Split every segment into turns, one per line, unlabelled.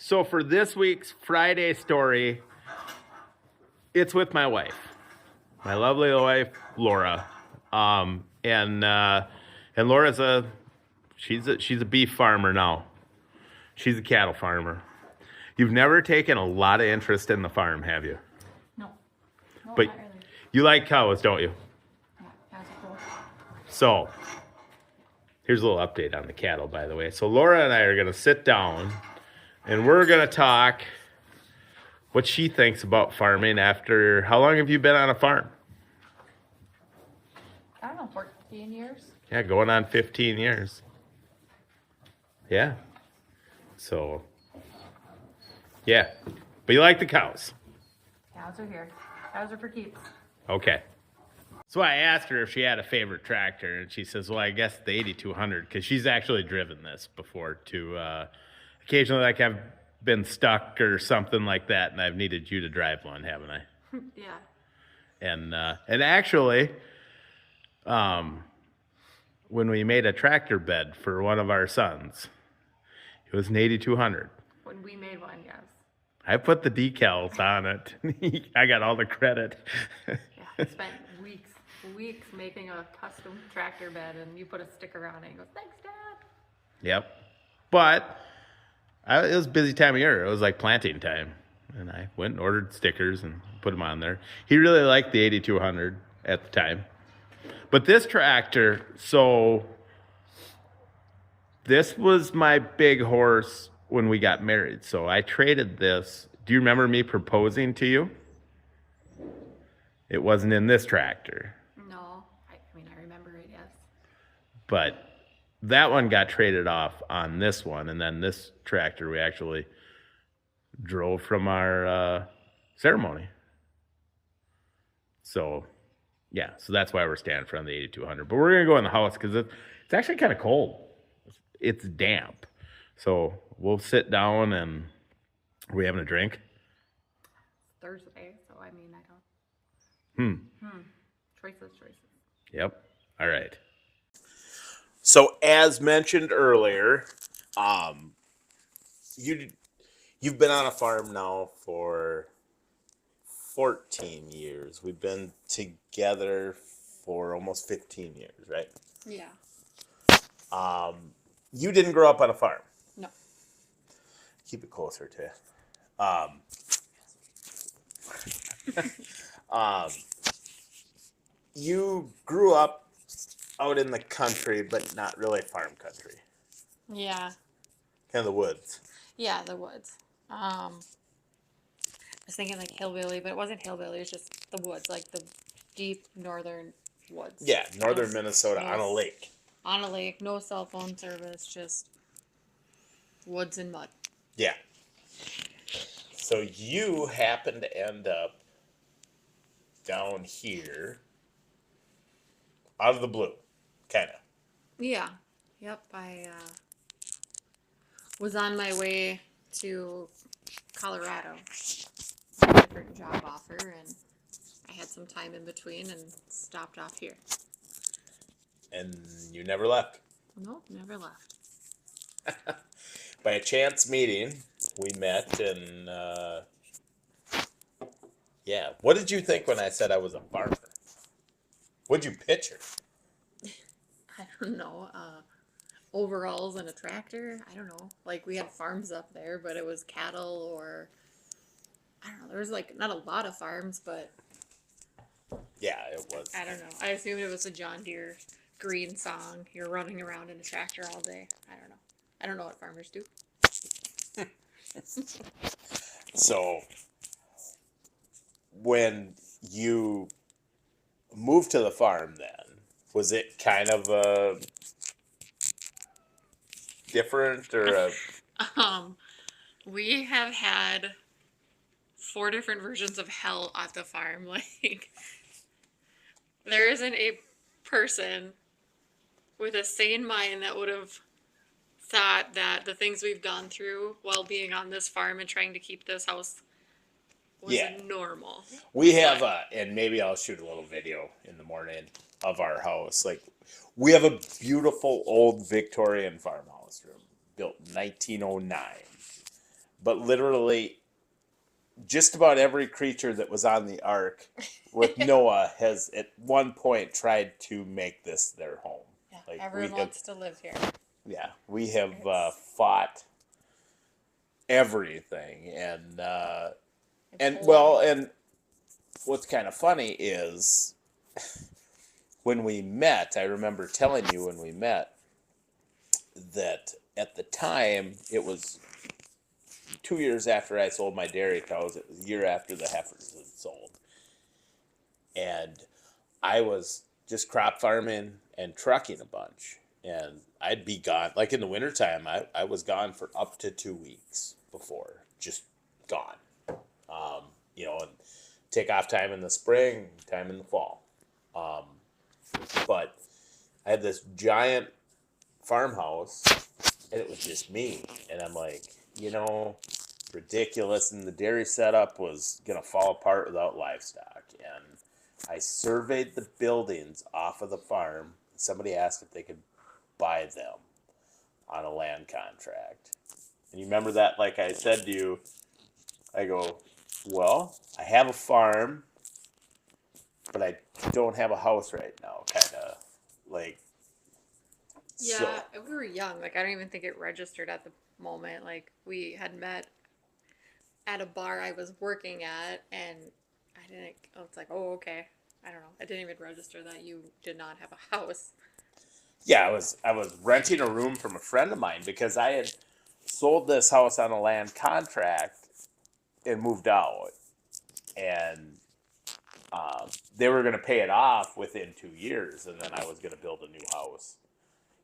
So for this week's Friday story, it's with my wife, my lovely wife, Laura. And Laura's she's a beef farmer now. She's a cattle farmer. You've never taken a lot of interest in the farm, have you?
No,
but
not really.
You like cows, don't you?
Yeah, cows are cool.
So here's a little update on the cattle, by the way. So Laura and I are going to sit down and we're going to talk what she thinks about farming after, how long have you been on a farm?
I don't know, 14 years?
Yeah, going on 15 years. Yeah. So, yeah. But you like the cows.
Cows are here. Cows are for keeps.
Okay. So I asked her if she had a favorite tractor, and she says, well, I guess the 8200, because she's actually driven this before to occasionally, like, I've been stuck or something like that, and I've needed you to drive one, haven't I?
Yeah.
And actually, when we made a tractor bed for one of our sons, it was an 8200.
When we made one, yes.
I put the decals on it. I got all the credit.
Yeah, I spent weeks making a custom tractor bed, and you put a sticker on it and goes, thanks, Dad.
Yep. But it was a busy time of year. It was like planting time. And I went and ordered stickers and put them on there. He really liked the 8200 at the time. But this tractor, so this was my big horse when we got married. So I traded this. Do you remember me proposing to you? It wasn't in this tractor.
No. I mean, I remember it, yes.
But that one got traded off on this one. And then this tractor we actually drove from our ceremony. So, yeah. So that's why we're standing in front of the 8200. But we're going to go in the house because it's actually kind of cold. It's damp. So we'll sit down and are we having a drink?
It's Thursday, so I mean, I don't. Choices.
Yep. All right. So as mentioned earlier, you've been on a farm now for 14 years. We've been together for almost 15 years, right?
Yeah.
You didn't grow up on a farm.
No.
Keep it closer to you. You grew up out in the country, but not really farm country.
Yeah.
Kind of the woods.
Yeah, the woods. I was thinking like hillbilly, but it wasn't hillbilly. It was just the woods, like the deep northern woods.
Yeah, northern Minnesota on a lake.
On a lake, no cell phone service, just woods and mud.
Yeah. So you happen to end up down here out of the blue, kind of.
Yeah. Yep. I was on my way to Colorado. A different job offer, and I had some time in between and stopped off here.
And you never left.
Nope, never left.
By a chance meeting, we met, and yeah. What did you think when I said I was a farmer? What'd you picture?
I don't know. Overalls and a tractor. I don't know. Like we had farms up there, but it was cattle or I don't know. There was like not a lot of farms, but
Yeah, it was.
I don't know. I assumed it was a John Deere green song. You're running around in a tractor all day. I don't know. I don't know what farmers do.
So, when you moved to the farm then, was it kind of a different or a...
We have had 4 different versions of hell at the farm. Like, there isn't a person with a sane mind that would have thought that the things we've gone through while being on this farm and trying to keep this house was normal.
We have and maybe I'll shoot a little video in the morning of our house. Like, we have a beautiful old Victorian farmhouse room built in 1909.
but literally just about every creature that was on the ark with Noah has at one point tried to make this their home.
Yeah,
Like
everyone wants to live here.
yeah, we have fought everything, and well, and what's kind of funny is when we met, I remember telling you when we met that at the time it was 2 years after I sold my dairy cows. It was a year after the heifers had sold, and I was just crop farming and trucking a bunch, and I'd be gone. Like in the wintertime, I was gone for up to 2 weeks before, just gone. And take off time in the spring, time in the fall. But I had this giant farmhouse, and it was just me. And I'm like, ridiculous. And the dairy setup was going to fall apart without livestock. And I surveyed the buildings off of the farm. Somebody asked if they could buy them on a land contract. And you remember that, like I said to you, I go, well, I have a farm, but I don't have a house right now, kind of like.
Yeah,
So,
we were young. Like, I don't even think it registered at the moment. Like, we had met at a bar I was working at, and I didn't. Oh, it's like, oh, okay. I don't know. I didn't even register that you did not have a house.
yeah, I was renting a room from a friend of mine because I had sold this house on a land contract and moved out, and they were going to pay it off within 2 years, and then I was going to build a new house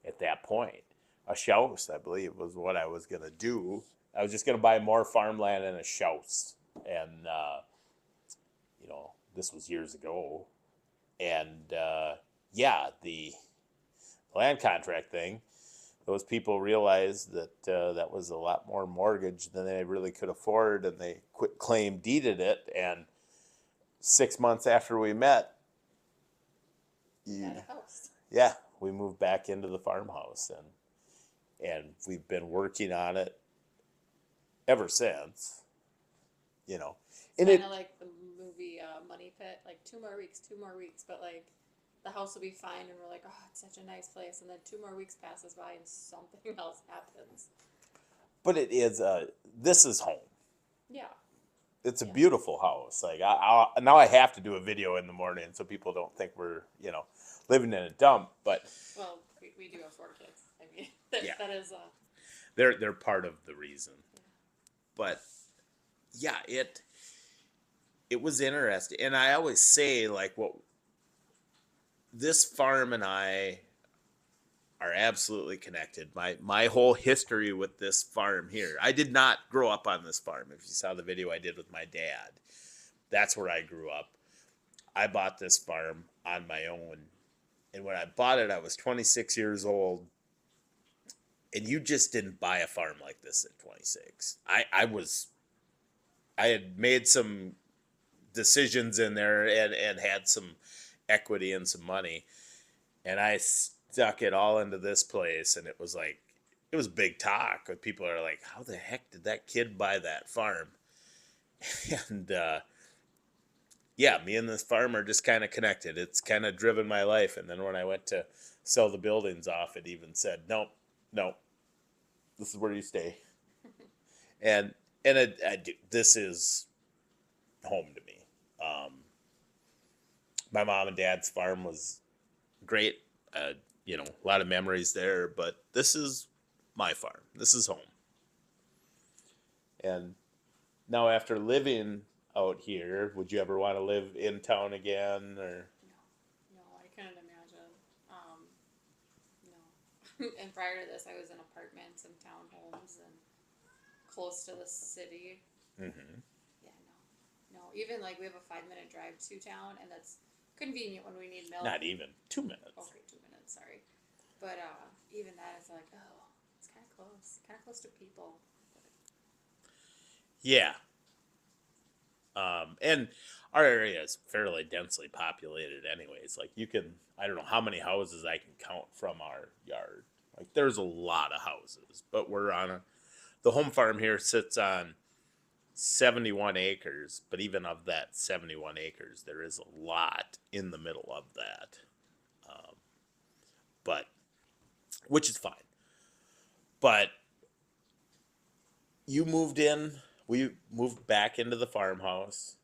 at that point. A house, I believe, was what I was going to do. I was just going to buy more farmland and a house, and this was years ago, and yeah, the land contract thing. Those people realized that that was a lot more mortgage than they really could afford, and they quit claim deeded it. And 6 months after we met,
Had a house.
yeah, we moved back into the farmhouse, and we've been working on it ever since. And
Kind of like the movie Money Pit. Like 2 more weeks, but like the house will be fine, and we're like, oh, it's such a nice place, and then 2 more weeks passes by, and something else happens.
But it is this is home.
Yeah.
It's a beautiful house. Like now I have to do a video in the morning so people don't think we're living in a dump. But
well, we do have 4 kids. I mean, that is
they're part of the reason. Yeah. But yeah, it was interesting, and I always say like what this farm and I are absolutely connected. My whole history with this farm here. I did not grow up on this farm. If you saw the video I did with my dad, that's where I grew up. I bought this farm on my own. And when I bought it, I was 26 years old. And you just didn't buy a farm like this at 26. I had made some decisions in there and had some equity and some money. And I stuck it all into this place, and it was big talk. People are like, how the heck did that kid buy that farm? And yeah, me and this farm are just kind of connected. It's kind of driven my life. And then when I went to sell the buildings off, it even said, nope, this is where you stay. and this is home to me. My mom and dad's farm was great. A lot of memories there, but this is my farm. This is home. And now after living out here, would you ever want to live in town again? Or
no, I couldn't imagine. No. And prior to this, I was in apartments and townhomes and close to the city.
Mm-hmm.
Yeah, no. Even like we have a 5-minute drive to town, and that's convenient when we need milk.
Not even 2 minutes.
Okay, 2 minutes. Sorry, but even that is like, oh, it's kind of close to people.
Yeah. And our area is fairly densely populated anyways. Like I don't know how many houses I can count from our yard. Like there's a lot of houses, but we're on the home farm here sits on 71 acres, but even of that 71 acres, there is a lot in the middle of that. But which is fine. But you moved in, we moved back into the farmhouse,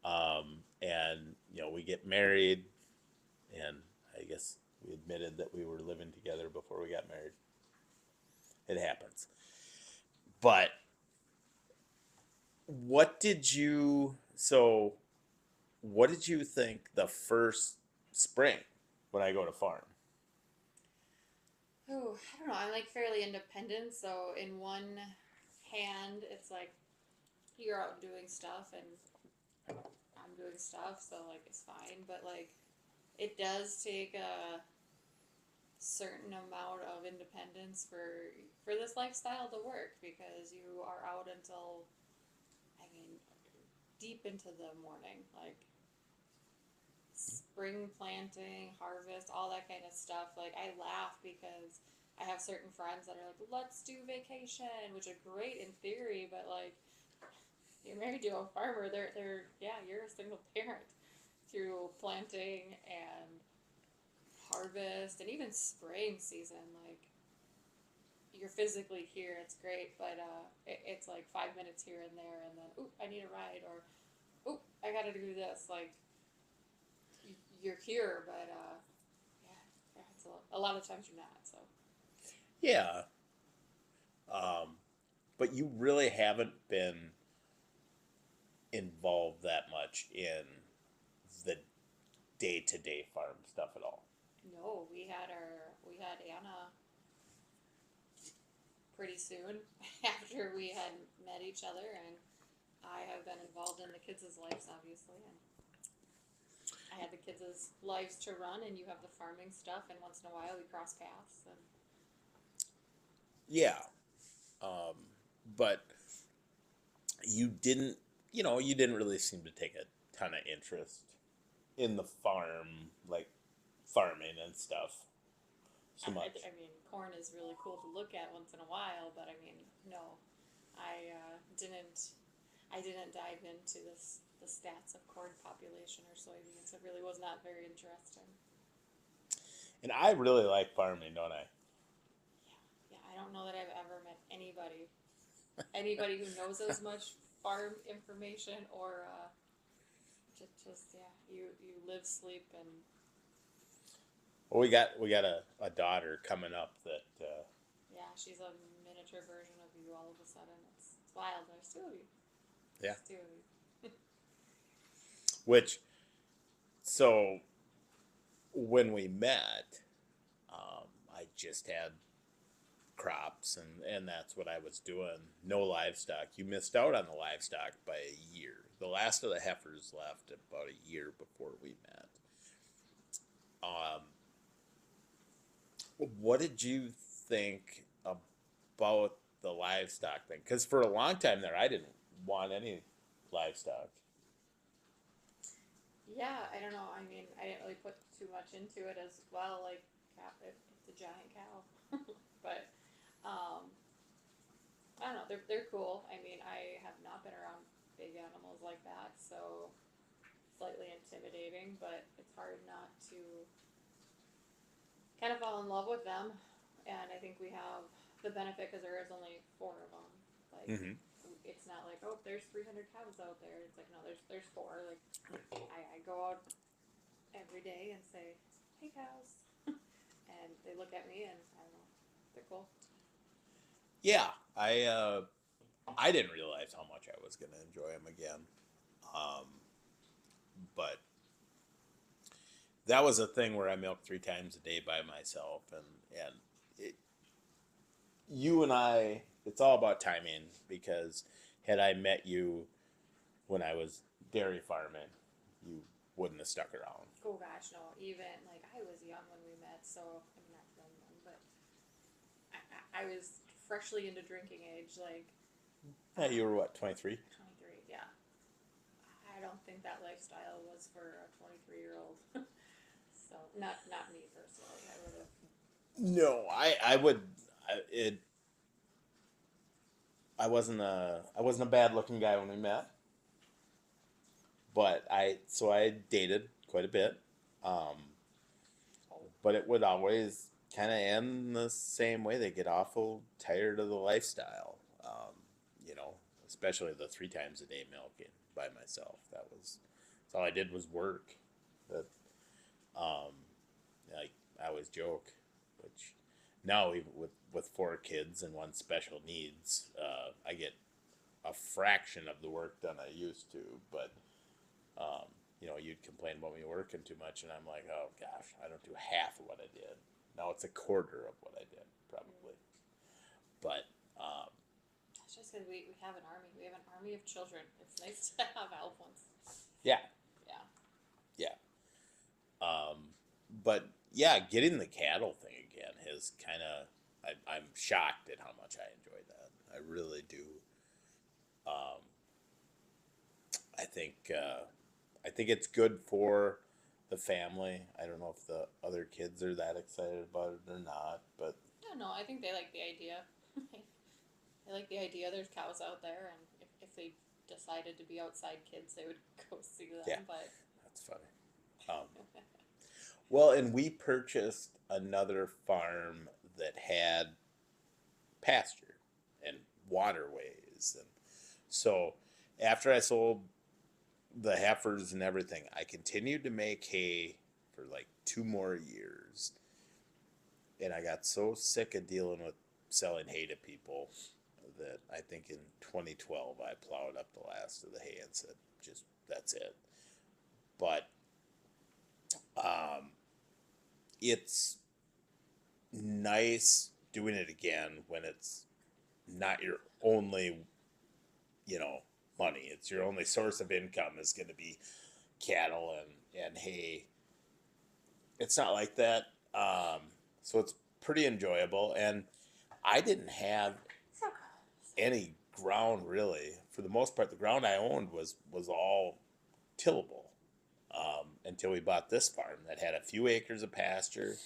and we get married, and I guess we admitted that we were living together before we got married. It happens. But what did you think the first spring when I go to farm?
Oh, I don't know. I'm like fairly independent, so in one hand, it's like you're out doing stuff and I'm doing stuff, so like it's fine. But like it does take a certain amount of independence for this lifestyle to work because you are out until, I mean, deep into the morning, like spring planting, harvest, all that kind of stuff. Like I laugh because I have certain friends that are like, let's do vacation, which are great in theory, but like you're married to a farmer, you're a single parent through planting and harvest and even spraying season. Like you're physically here, it's great, but it's like 5 minutes here and there, and then I need a ride, or I gotta do this. Like you're here, but it's a lot of times you're not. So
Yeah. But you really haven't been involved that much in the day-to-day farm stuff at all.
no, we had Anna pretty soon after we had met each other, and I have been involved in the kids' lives, obviously, and I had the kids' lives to run, and you have the farming stuff, and once in a while we cross paths. And
Yeah. But you didn't, you didn't really seem to take a ton of interest in the farm, like farming and stuff so much.
I mean, corn is really cool to look at once in a while, but I mean, no, I didn't dive into the stats of corn population or soybeans. It really was not very interesting.
And I really like farming, don't I?
Yeah, I don't know that I've ever met anybody who knows as much farm information or you live, sleep, and
Well, we got a daughter coming up that
yeah, she's a miniature version of you. All of a sudden, it's wild. There's two of you.
yeah,
There's two of you.
which so when we met, I just had crops and that's what I was doing. No livestock. You missed out on the livestock by a year. The last of the heifers left about a year before we met. What did you think about the livestock thing? Because for a long time there, I didn't want any livestock.
Yeah, I don't know. I mean, I didn't really put too much into it as well. Like, it's a giant cow, but I don't know. They're cool. I mean, I have not been around big animals like that, so slightly intimidating. But it's hard not to kind of fall in love with them. And I think we have the benefit because there is only 4 of them. Like, it's not like, oh, there's 300 cows out there. It's like, no, there's 4. Like, I go out every day and say, hey, cows. And they look at me and I don't know, they're cool.
Yeah, I didn't realize how much I was going to enjoy them again, but that was a thing where I milked 3 times a day by myself, and you and I, it's all about timing, because had I met you when I was dairy farming, you wouldn't have stuck around.
Oh gosh, no, even, like, I was young when we met, so, I mean, not young, but I was freshly into drinking age, like.
Yeah, you were what, 23?
23, yeah. I don't think that lifestyle was for a 23-year-old. So, not me personally, I would have.
No, I would, it, I wasn't a bad looking guy when we met, but I dated quite a bit. Um, but it would always kind of end the same way. They get awful tired of the lifestyle. You know, especially the 3 times a day milking by myself. That's all I did was work. That um, like I always joke, which now even with 4 kids and one special needs, I get a fraction of the work done I used to. But you know, you'd complain about me working too much, and I'm like, oh gosh, I don't do half of what I did. Now it's a quarter of what I did, probably. But
It's just because we have an army. We have an army of children. It's nice to have help once.
yeah,
Yeah.
yeah. But yeah, getting the cattle thing again is kind of. I'm shocked at how much I enjoy that. I really do. Um, I think it's good for the family. I don't know if the other kids are that excited about it or not, but
I don't know. I think they like the idea. They like the idea there's cows out there, and if they decided to be outside kids, they would go see them.
Yeah.
But
that's funny. Well, and we purchased another farm that had pasture and waterways, and so after I sold the heifers and everything, I continued to make hay for like 2 more years, and I got so sick of dealing with selling hay to people that I think in 2012 I plowed up the last of the hay and said, just that's it. But it's nice doing it again when it's not your only, you know, money. It's your only source of income is going to be cattle and hay. It's not like that. So it's pretty enjoyable. And I didn't have any ground really. For the most part, the ground I owned was all tillable until we bought this farm that had a few acres of pasture,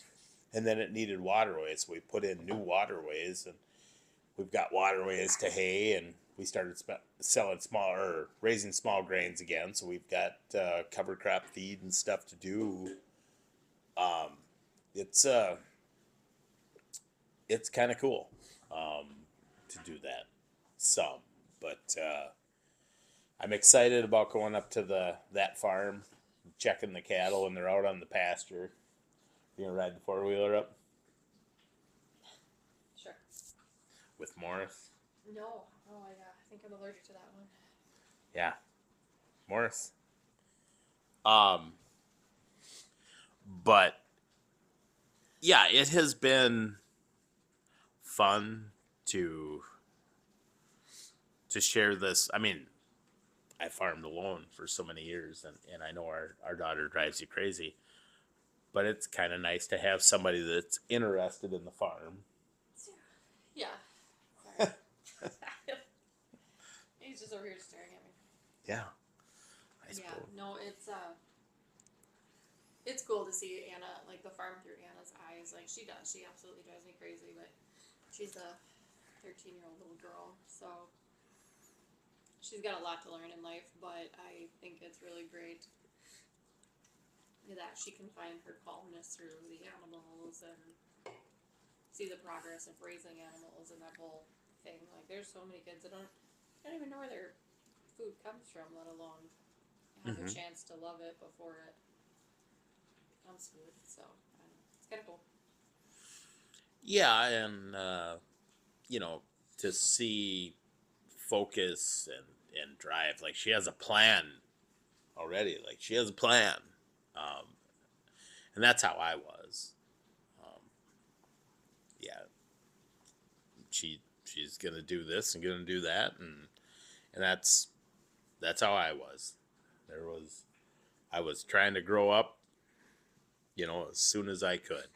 and then it needed waterways. So we put in new waterways, and we've got waterways to hay, and we started selling small or raising small grains again. So we've got cover crop feed and stuff to do. It's it's kind of cool to do that some, but I'm excited about going up to that farm, checking the cattle when they're out on the pasture. You gonna ride the 4-wheeler up
sure.
with Morris?
No. Oh, I think I'm allergic to that one.
Yeah, Morris. But yeah, it has been fun to share this. I mean, I farmed alone for so many years, and I know our daughter drives you crazy, but it's kind of nice to have somebody that's interested in the farm.
Yeah. Sorry. He's just over here staring at me.
Yeah, I
Yeah.
suppose.
No, it's cool to see Anna, like the farm through Anna's eyes. Like she does. She absolutely drives me crazy, but she's a 13-year-old little girl, so she's got a lot to learn in life, but I think it's really great that she can find her calmness through the animals and see the progress of raising animals and that whole thing. Like there's so many kids that don't even know where their food comes from, let alone have a chance to love it before it becomes food. So I don't know. It's kind of cool.
Yeah, and you know, to see focus and drive, like she has a plan already. Like she has a plan, um, and that's how I was. Yeah, she's gonna do this and gonna do that, and that's how I was. I was trying to grow up, you know, as soon as I could.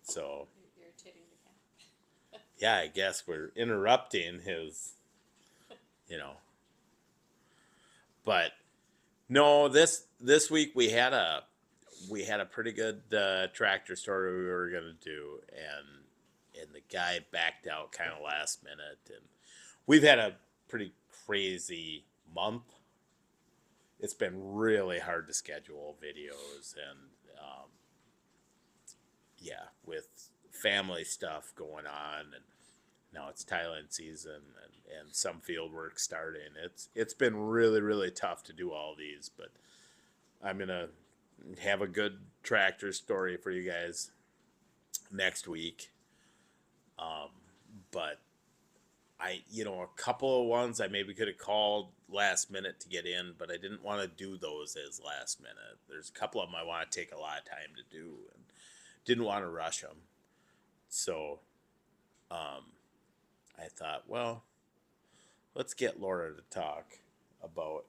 So
You're irritating the cat.
yeah, I guess we're interrupting his, you know. But no, this week we had a pretty good tractor story we were gonna do, and and the guy backed out kind of last minute. And we've had a pretty crazy month. It's been really hard to schedule videos, and yeah, with family stuff going on, and now it's Thailand season, and some field work starting. It's been really, really tough to do all these, but I'm gonna have a good tractor story for you guys next week. But a couple of ones I maybe could have called last minute to get in, but I didn't want to do those as last minute. There's a couple of them I want to take a lot of time to do, and didn't want to rush them. So, I thought, well, let's get Laura to talk about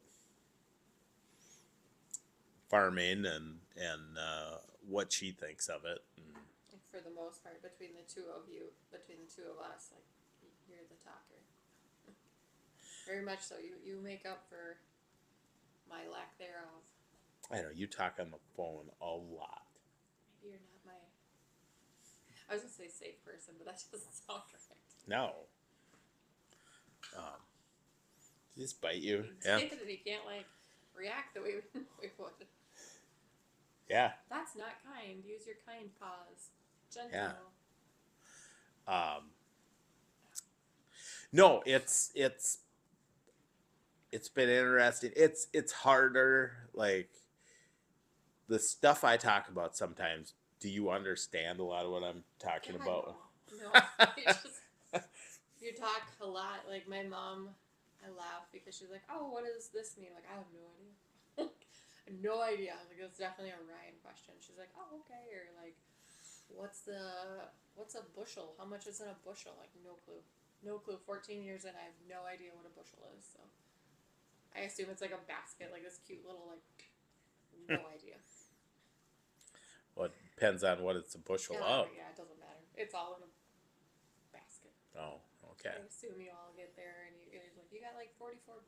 farming and what she thinks of it. And
for the most part, between the two of us, like, you're the talker. Very much so. You make up for my lack thereof.
I know you talk on the phone a lot.
Maybe you're not my. I was gonna say safe person, but that doesn't sound right.
No. Did he just bite you?
Yeah. That he can't react the way we would.
Yeah.
That's not kind. Use your kind paws. Gentle.
Yeah. No, it's been interesting. It's harder. Like, the stuff I talk about sometimes. Do you understand a lot of what I'm talking about?
No. You talk a lot. Like, my mom, I laugh because she's like, "Oh, what does this mean?" Like, I have no idea. I have no idea. Like, it's definitely a Ryan question. She's like, "Oh, okay," or like, what's a bushel? How much is in a bushel? Like, no clue. No clue. 14 years in, I have no idea what a bushel is. So I assume it's like a basket, like this cute little, no idea.
Well, it depends on what it's a bushel of.
Yeah, it doesn't matter. It's all in a basket.
Oh, okay.
I assume you all get there and you're like, you got 44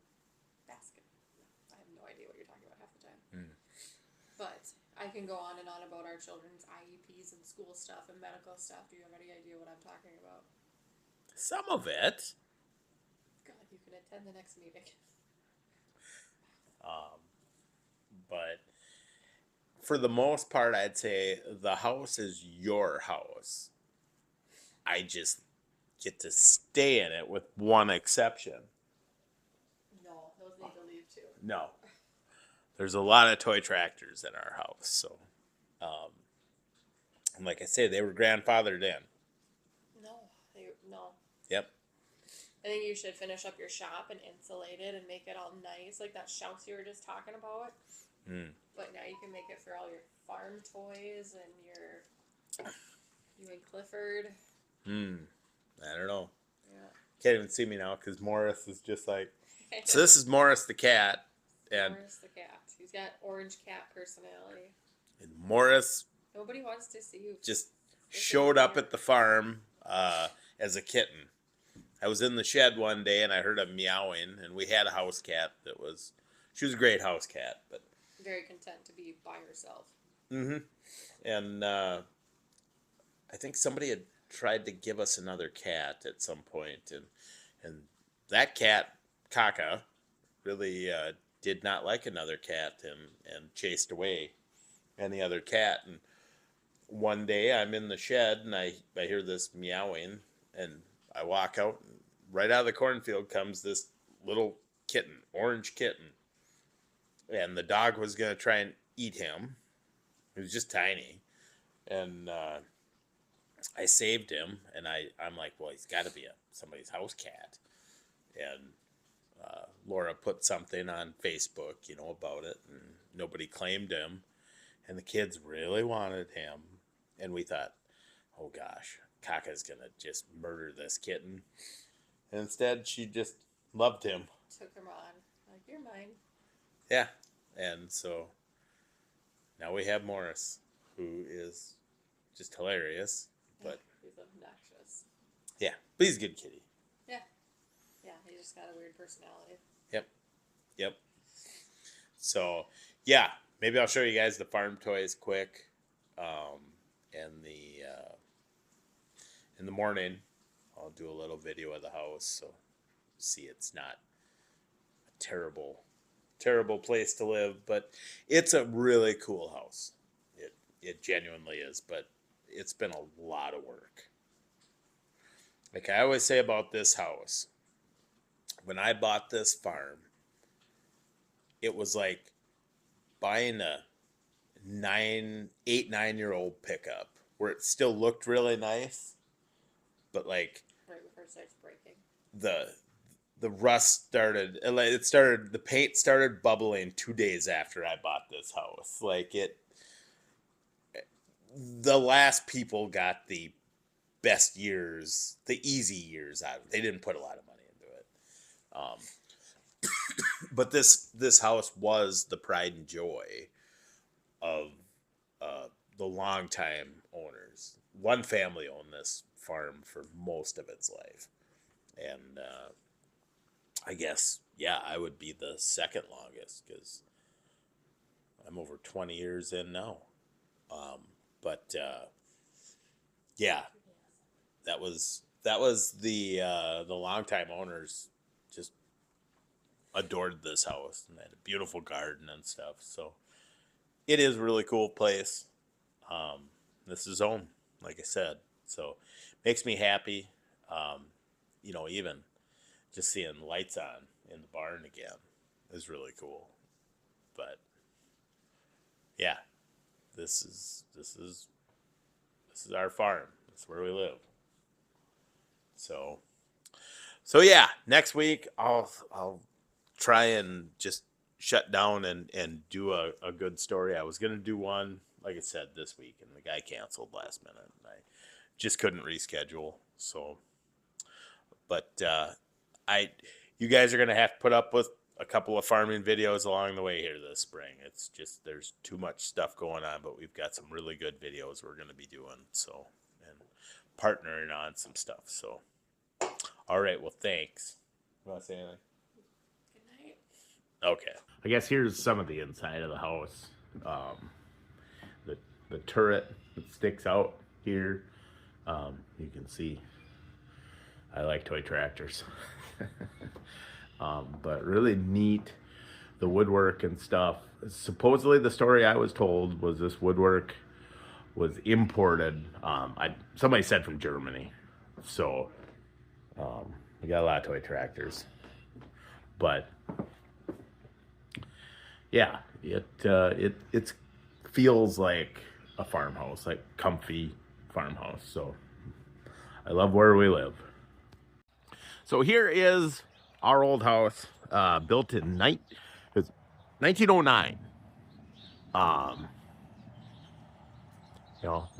basket. I have no idea what you're talking about half the time. But I can go on and on about our children's IEPs and school stuff and medical stuff. Do you have any idea what I'm talking about?
Some of it.
God, you can attend the next meeting.
But for the most part, I'd say the house is your house. I just get to stay in it with one exception.
No, those need to leave too.
No. There's a lot of toy tractors in our house, so and like I say, they were grandfathered in.
No.
Yep.
I think you should finish up your shop and insulate it and make it all nice, like that shelf you were just talking about. But now you can make it for all your farm toys and you and Clifford.
I don't know.
Yeah.
Can't even see me now because Morris is just like. So this is Morris the cat, and
Morris the cat. He's got orange cat personality.
And Morris.
Nobody wants to see you.
Just showed up at the farm as a kitten. I was in the shed one day and I heard a meowing, and we had a house cat she was a great house cat, but
very content to be by herself.
And I think somebody had tried to give us another cat at some point, and that cat, Kaka, really did not like another cat and chased away any other cat. And one day I'm in the shed and I hear this meowing, and I walk out, and right out of the cornfield comes this little kitten, orange kitten. And the dog was going to try and eat him. He was just tiny. And I saved him, and I'm like, well, he's got to be somebody's house cat. And Laura put something on Facebook, about it, and nobody claimed him. And the kids really wanted him. And we thought, oh gosh, Kaka's going to just murder this kitten. And instead, she just loved him.
Took him on. Like, you're mine.
Yeah. And so now we have Morris, who is just hilarious. But
he's obnoxious.
Yeah, but he's a good kitty.
Yeah. Yeah, he just got a weird personality.
Yep. So, yeah, maybe I'll show you guys the farm toys quick. in the morning, I'll do a little video of the house. So see, it's not a terrible place to live, but it's a really cool house. It genuinely is, but it's been a lot of work. Like I always say about this house, when I bought this farm, it was like buying a 9-year-old pickup where it still looked really nice, but like
Right before it starts breaking.
The rust started, the paint started bubbling 2 days after I bought this house. Like the last people got the best years, the easy years out of it. They didn't put a lot of money into it. But this house was the pride and joy of the longtime owners. One family owned this farm for most of its life. And I guess, yeah, I would be the second longest because I'm over 20 years in now. But yeah, that was the longtime owners just adored this house and had a beautiful garden and stuff. So it is a really cool place. This is home, like I said. So makes me happy. Even just seeing lights on in the barn again is really cool. But yeah, this is our farm. That's where we live. So yeah, next week I'll try and just shut down and do a good story. I was gonna do one, like I said, this week, and the guy canceled last minute, and I just couldn't reschedule. So, but you guys are gonna have to put up with a couple of farming videos along the way here this spring. It's just there's too much stuff going on, but we've got some really good videos we're gonna be doing. So, and partnering on some stuff. So, all right. Well, thanks. You want to say anything?
Good night.
Okay.
I guess here's some of the inside of the house. The turret that sticks out here. You can see I like toy tractors. But really neat, the woodwork and stuff. Supposedly the story I was told was this woodwork was imported. Somebody said from Germany. So we got a lot of toy tractors. But yeah, it feels like a farmhouse, like comfy farmhouse. So I love where we live. So here is our old house, built in 1909.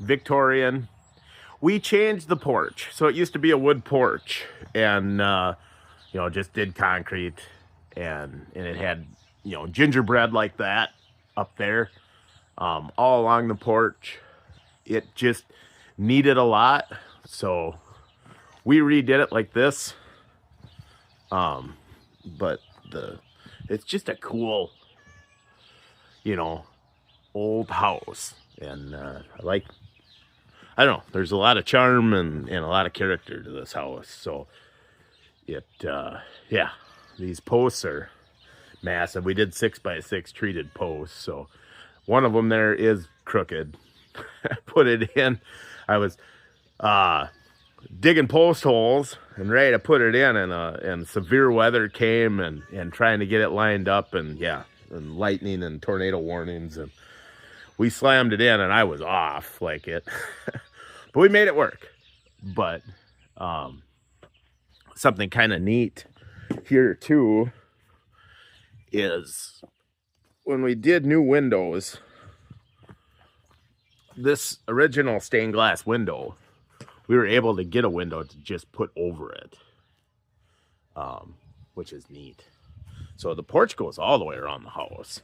Victorian. We changed the porch. So it used to be a wood porch, and just did concrete, and it had gingerbread like that up there, all along the porch. It just needed a lot, so we redid it like this. But it's just a cool, old house, and I don't know, there's a lot of charm and a lot of character to this house. So yeah, these posts are massive. We did 6x6 treated posts, so one of them there is crooked. I put it in. I was digging post holes and ready to put it in, and severe weather came and trying to get it lined up, and lightning and tornado warnings, and we slammed it in, and I was off like it. But we made it work. But something kind of neat here too is when we did new windows, this original stained glass window, we were able to get a window to just put over it, which is neat. So the porch goes all the way around the house.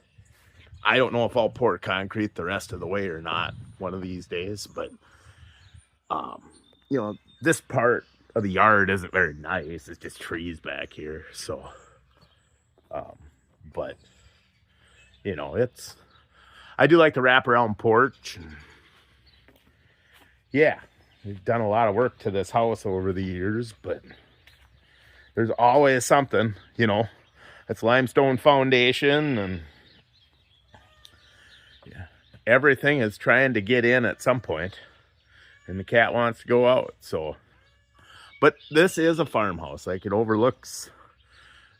I don't know if I'll pour concrete the rest of the way or not one of these days, but this part of the yard isn't very nice. It's just trees back here. So, but I do like the wraparound porch. Yeah, we've done a lot of work to this house over the years, but there's always something, you know. It's limestone foundation, and yeah, everything is trying to get in at some point, and the cat wants to go out. So, but this is a farmhouse. Like, it overlooks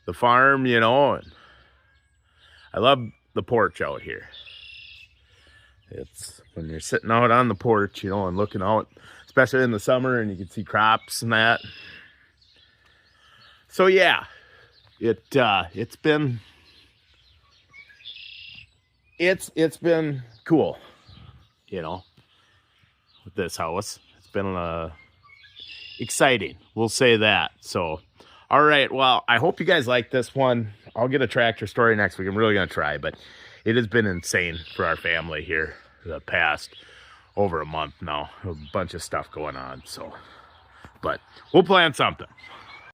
the farm, you know, and I love the porch out here. It's when you're sitting out on the porch, you know, and looking out, especially in the summer, and you can see crops and that. So yeah, it's been cool, you know, with this house. It's been exciting, we'll say that. So, all right, well, I hope you guys like this one. I'll get a tractor story next week. I'm really gonna try, but it has been insane for our family here the past over a month now. A bunch of stuff going on, so, but we'll plan something.